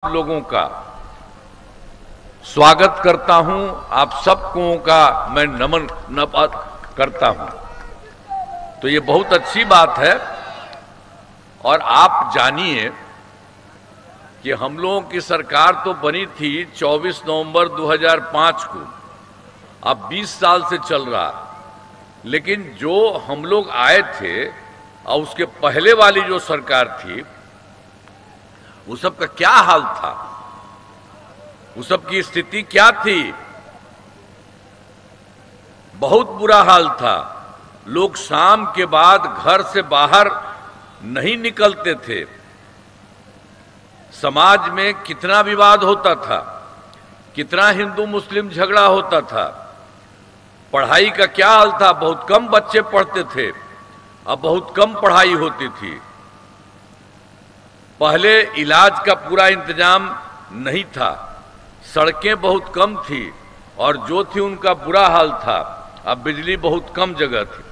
लोगों का स्वागत करता हूं। आप सबको का मैं नमन करता हूं। तो ये बहुत अच्छी बात है। और आप जानिए कि हम लोगों की सरकार तो बनी थी 24 नवंबर 2005 को, अब 20 साल से चल रहा। लेकिन जो हम लोग आए थे और उसके पहले वाली जो सरकार थी, वो सब का क्या हाल था, वो सब की स्थिति क्या थी? बहुत बुरा हाल था। लोग शाम के बाद घर से बाहर नहीं निकलते थे। समाज में कितना विवाद होता था, कितना हिंदू मुस्लिम झगड़ा होता था। पढ़ाई का क्या हाल था, बहुत कम बच्चे पढ़ते थे, अब बहुत कम पढ़ाई होती थी। पहले इलाज का पूरा इंतजाम नहीं था, सड़कें बहुत कम थी और जो थी उनका बुरा हाल था। अब बिजली बहुत कम जगह थी।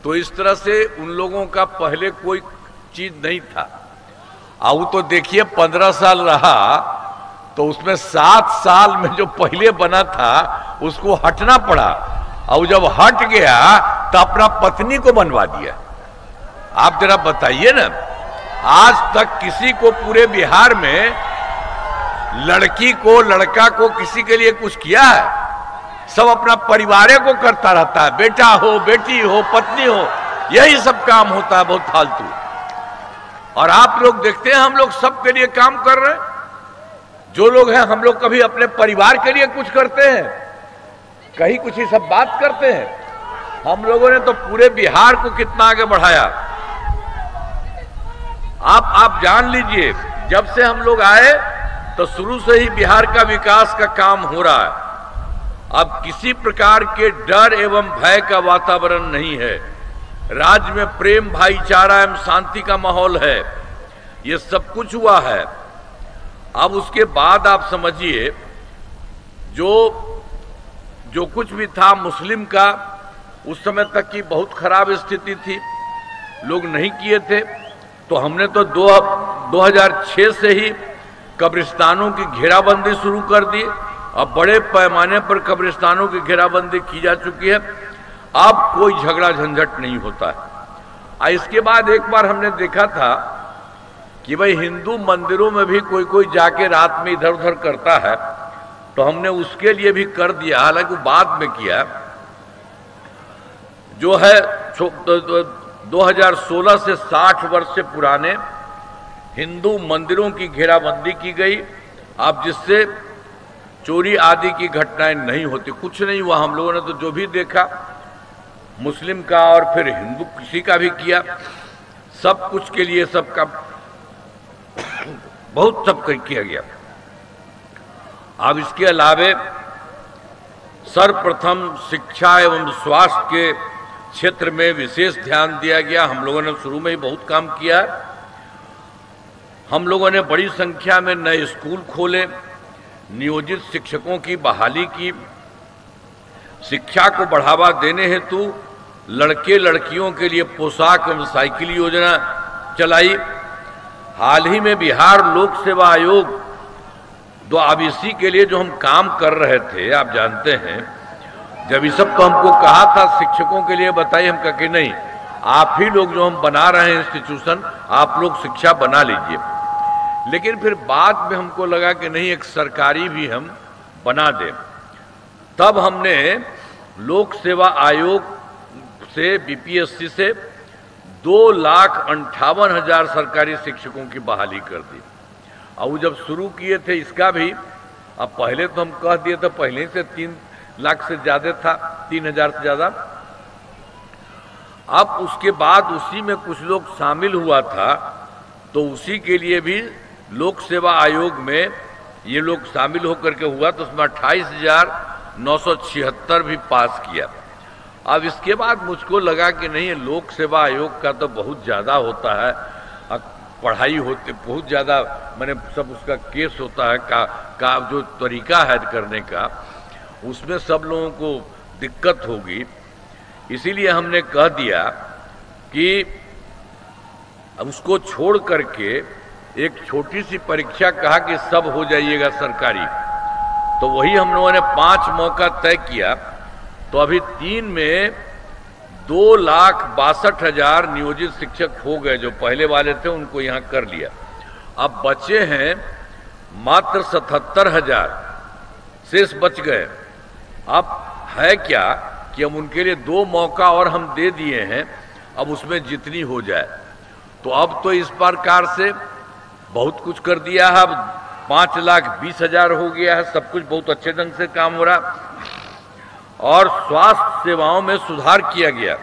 तो इस तरह से उन लोगों का पहले कोई चीज नहीं था। अब तो देखिए 15 साल रहा तो उसमें 7 साल में जो पहले बना था उसको हटना पड़ा, और जब हट गया तो अपना पत्नी को बनवा दिया। आप जरा बताइए ना, आज तक किसी को पूरे बिहार में लड़की को लड़का को किसी के लिए कुछ किया है? सब अपना परिवार को करता रहता है, बेटा हो बेटी हो पत्नी हो, यही सब काम होता है, बहुत फालतू। और आप लोग देखते हैं हम लोग सबके लिए काम कर रहे हैं। जो लोग हैं हम लोग कभी अपने परिवार के लिए कुछ करते हैं, कहीं कुछ ही सब बात करते हैं। हम लोगों ने तो पूरे बिहार को कितना आगे बढ़ाया। आप जान लीजिए, जब से हम लोग आए तो शुरू से ही बिहार का विकास का काम हो रहा है। अब किसी प्रकार के डर एवं भय का वातावरण नहीं है। राज्य में प्रेम भाईचारा एवं शांति का माहौल है। ये सब कुछ हुआ है। अब उसके बाद आप समझिए, जो कुछ भी था मुस्लिम का, उस समय तक की बहुत खराब स्थिति थी, लोग नहीं किए थे। तो हमने तो 2006 से ही कब्रिस्तानों की घेराबंदी शुरू कर दी। अब बड़े पैमाने पर कब्रिस्तानों की घेराबंदी की जा चुकी है। अब कोई झगड़ा झंझट नहीं होता है। इसके बाद एक बार हमने देखा था कि भाई हिंदू मंदिरों में भी कोई जाके रात में इधर उधर करता है, तो हमने उसके लिए भी कर दिया। हालांकि बाद में किया, जो है 2016 से 60 वर्ष से पुराने हिंदू मंदिरों की घेराबंदी की गई। अब जिससे चोरी आदि की घटनाएं नहीं होती। कुछ नहीं हुआ। हम लोगों ने तो जो भी देखा, मुस्लिम का और फिर हिंदू किसी का भी किया, सब कुछ के लिए सबका बहुत सब किया गया। अब इसके अलावे सर्वप्रथम शिक्षा एवं स्वास्थ्य के क्षेत्र में विशेष ध्यान दिया गया। हम लोगों ने शुरू में ही बहुत काम किया। हम लोगों ने बड़ी संख्या में नए स्कूल खोले, नियोजित शिक्षकों की बहाली की, शिक्षा को बढ़ावा देने हेतु लड़के लड़कियों के लिए पोशाक एवं साइकिल योजना चलाई। हाल ही में बिहार लोक सेवा आयोग अब इसी के लिए जो हम काम कर रहे थे, आप जानते हैं, जब ये सब तो हमको कहा था शिक्षकों के लिए बताइए, हम कहा कि नहीं, आप ही लोग जो हम बना रहे हैं इंस्टीट्यूशन, आप लोग शिक्षा बना लीजिए। लेकिन फिर बाद में हमको लगा कि नहीं, एक सरकारी भी हम बना दें। तब हमने लोक सेवा आयोग से बीपीएससी से 2,58,000 सरकारी शिक्षकों की बहाली कर दी। और जब शुरू किए थे इसका भी, अब पहले तो हम कह दिए थे, पहले से 3 लाख से ज्यादा था, 3,000 से ज्यादा। अब उसके बाद उसी में कुछ लोग शामिल हुआ था, तो उसी के लिए भी लोक सेवा आयोग में ये लोग शामिल होकर के हुआ, तो उसमें 28,976 भी पास किया। अब इसके बाद मुझको लगा कि नहीं, लोक सेवा आयोग का तो बहुत ज़्यादा होता है, पढ़ाई होती बहुत ज़्यादा, मैंने सब उसका केस होता है का जो तरीका है करने का, उसमें सब लोगों को दिक्कत होगी। इसीलिए हमने कह दिया कि उसको छोड़ करके एक छोटी सी परीक्षा कहा कि सब हो जाइएगा सरकारी, तो वही हम लोगों ने 5 मौका तय किया। तो अभी 3 में 2,62,000 नियोजित शिक्षक हो गए। जो पहले वाले थे उनको यहाँ कर लिया। अब बचे हैं मात्र 77,000 शेष बच गए। अब है क्या कि हम उनके लिए 2 मौका और हम दे दिए हैं, अब उसमें जितनी हो जाए। तो अब तो इस प्रकार से बहुत कुछ कर दिया है। अब 5,20,000 हो गया है। सब कुछ बहुत अच्छे ढंग से काम हो रहा और स्वास्थ्य सेवाओं में सुधार किया गया।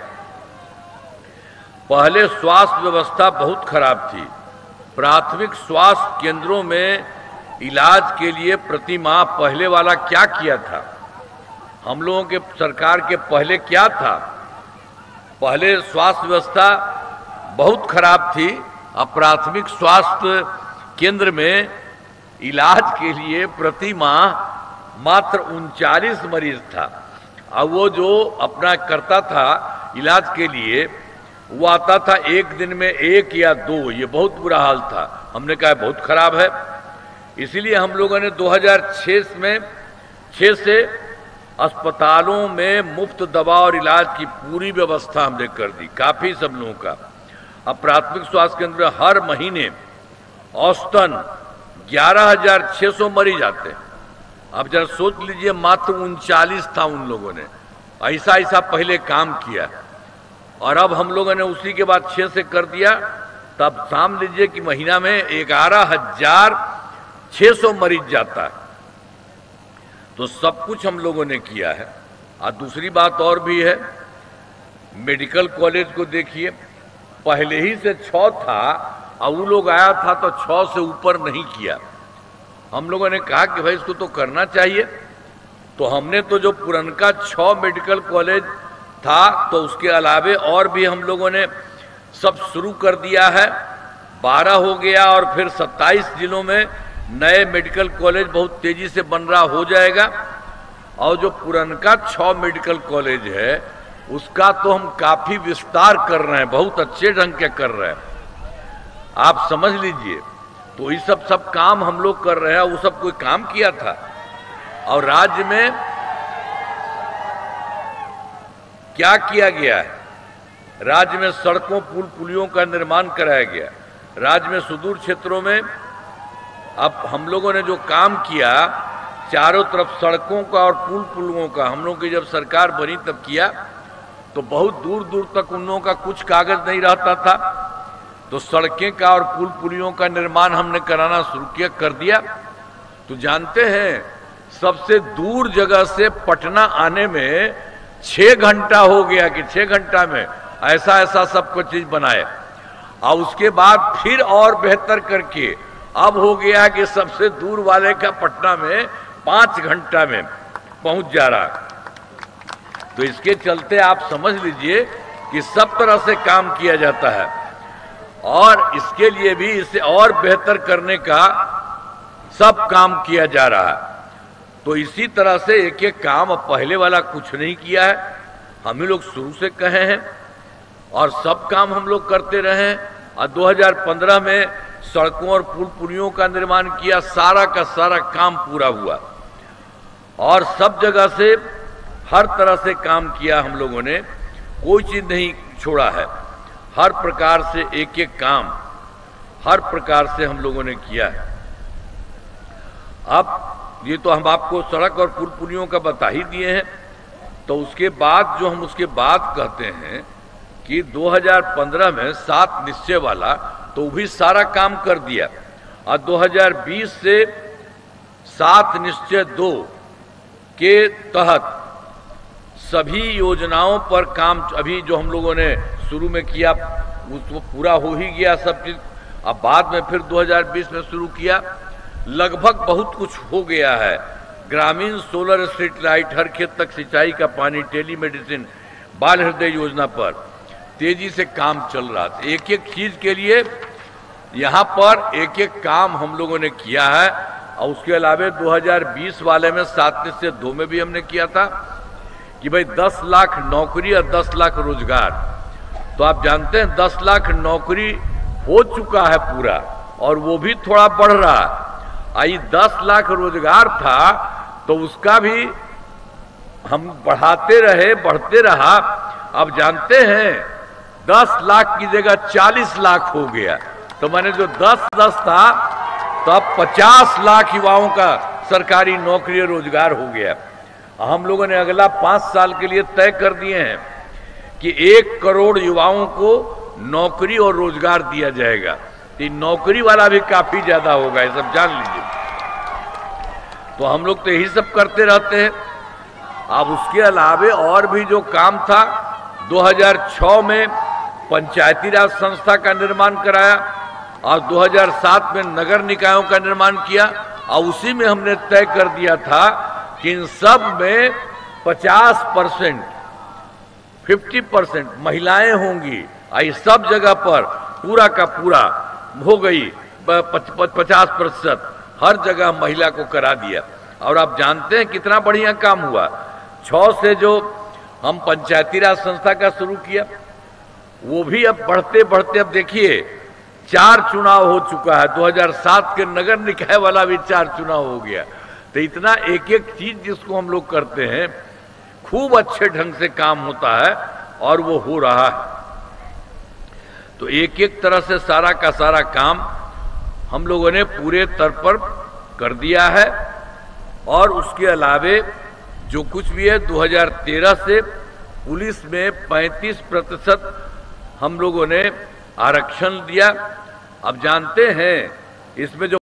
पहले स्वास्थ्य व्यवस्था बहुत खराब थी। प्राथमिक स्वास्थ्य केंद्रों में इलाज के लिए प्रति माह पहले वाला क्या किया था, हम लोगों के सरकार के पहले क्या था? पहले स्वास्थ्य व्यवस्था बहुत खराब थी। अब प्राथमिक स्वास्थ्य केंद्र में इलाज के लिए प्रति माह मात्र 39 मरीज था। अब वो जो अपना करता था इलाज के लिए, वो आता था एक दिन में 1 या 2। ये बहुत बुरा हाल था। हमने कहा बहुत खराब है। इसीलिए हम लोगों ने 2006 से अस्पतालों में मुफ्त दवा और इलाज की पूरी व्यवस्था हमने कर दी, काफी सब लोगों का। अब प्राथमिक स्वास्थ्य केंद्र में हर महीने औसतन 11,600 मरीज आते हैं। अब जरा सोच लीजिए, मात्र 39 था उन लोगों ने। ऐसा पहले काम किया और अब हम लोगों ने उसी के बाद 6 से कर दिया। तब साम लीजिए कि महीना में 11,600 मरीज जाता है। तो सब कुछ हम लोगों ने किया है। और दूसरी बात और भी है, मेडिकल कॉलेज को देखिए, पहले ही से 6 था और वो लोग आया था तो 6 से ऊपर नहीं किया। हम लोगों ने कहा कि भाई इसको तो करना चाहिए। तो हमने तो जो पुरनका 6 मेडिकल कॉलेज था तो उसके अलावे और भी हम लोगों ने सब शुरू कर दिया है। 12 हो गया और फिर 27 जिलों में नए मेडिकल कॉलेज बहुत तेजी से बन रहा हो जाएगा। और जो पुरनका 6 मेडिकल कॉलेज है उसका तो हम काफी विस्तार कर रहे हैं, बहुत अच्छे ढंग के कर रहे हैं। आप समझ लीजिए। तो ये सब काम हम लोग कर रहे हैं। वो सब कोई काम किया था? और राज्य में क्या किया गया है? राज्य में सड़कों पुल पुलियों का निर्माण कराया गया। राज्य में सुदूर क्षेत्रों में अब हम लोगों ने जो काम किया, चारों तरफ सड़कों का और पुल पुलियों का, हम लोगों की जब सरकार बनी तब किया। तो बहुत दूर दूर तक उन लोगों का कुछ कागज नहीं रहता था। तो सड़कें का और पुल पुलियों का निर्माण हमने कराना शुरू किया, कर दिया। तो जानते हैं सबसे दूर जगह से पटना आने में 6 घंटा हो गया कि 6 घंटा में ऐसा सब कुछ चीज बनाए। और उसके बाद फिर और बेहतर करके अब हो गया कि सबसे दूर वाले का पटना में 5 घंटा में पहुंच जा रहा। तो इसके चलते आप समझ लीजिए कि सब तरह से काम किया जाता है और इसके लिए भी इसे और बेहतर करने का सब काम किया जा रहा है। तो इसी तरह से एक एक काम, अब पहले वाला कुछ नहीं किया है, हम ही लोग शुरू से कहे हैं और सब काम हम लोग करते रहे हैं। और 2015 में सड़कों और पुल पुलियों का निर्माण किया, सारा का सारा काम पूरा हुआ और सब जगह से हर तरह से काम किया हम लोगों ने, कोई चीज नहीं छोड़ा है। हर प्रकार से एक एक काम हर प्रकार से हम लोगों ने किया है। अब ये तो हम आपको सड़क और पुल पुलियों का बता ही दिए हैं। तो उसके बाद जो हम उसके बाद कहते हैं कि 2015 में 7 निश्चय वाला, तो वो भी सारा काम कर दिया। और 2020 से 7 निश्चय 2 के तहत सभी योजनाओं पर काम अभी जो हम लोगों ने शुरू में किया वो पूरा हो ही गया सब चीज। अब बाद में फिर 2020 में शुरू किया, लगभग बहुत कुछ हो गया है। ग्रामीण सोलर स्ट्रीट लाइट, हर खेत तक सिंचाई का पानी, टेलीमेडिसिन, बाल हृदय योजना पर तेजी से काम चल रहा था। एक एक चीज के लिए यहाँ पर एक एक काम हम लोगों ने किया है। और उसके अलावा 2020 वाले में 7 निश्चय 2 में भी हमने किया था कि भाई 10 लाख नौकरी और 10 लाख रोजगार। तो आप जानते हैं 10 लाख नौकरी हो चुका है पूरा, और वो भी थोड़ा बढ़ रहा। आई 10 लाख रोजगार था तो उसका भी हम बढ़ाते रहे, बढ़ते रहा। अब जानते हैं 10 लाख की जगह 40 लाख हो गया। तो मैंने जो 10-10 था तो अब 50 लाख युवाओं का सरकारी नौकरी और रोजगार हो गया। हम लोगों ने अगला 5 साल के लिए तय कर दिए हैं कि 1 करोड़ युवाओं को नौकरी और रोजगार दिया जाएगा। तो नौकरी वाला भी काफी ज्यादा होगा, ये सब जान लीजिए। तो हम लोग तो यही सब करते रहते हैं। अब उसके अलावे और भी जो काम था, 2006 में पंचायती राज संस्था का निर्माण कराया और 2007 में नगर निकायों का निर्माण किया। और उसी में हमने तय कर दिया था कि इन सब में 50%, 50% महिलाएं होंगी। आई सब जगह पर पूरा का पूरा हो गई 50%, हर जगह महिला को करा दिया। और आप जानते हैं कितना बढ़िया काम हुआ। 6 से जो हम पंचायती राज संस्था का शुरू किया, वो भी अब बढ़ते बढ़ते अब देखिए 4 चुनाव हो चुका है। 2007 के नगर निकाय वाला भी 4 चुनाव हो गया। तो इतना एक एक चीज जिसको हम लोग करते हैं, खूब अच्छे ढंग से काम होता है और वो हो रहा है। तो एक एक तरह से सारा का सारा काम हम लोगों ने पूरे स्तर पर कर दिया है। और उसके अलावे जो कुछ भी है, 2013 से पुलिस में 35% हम लोगों ने आरक्षण दिया। अब जानते हैं इसमें जो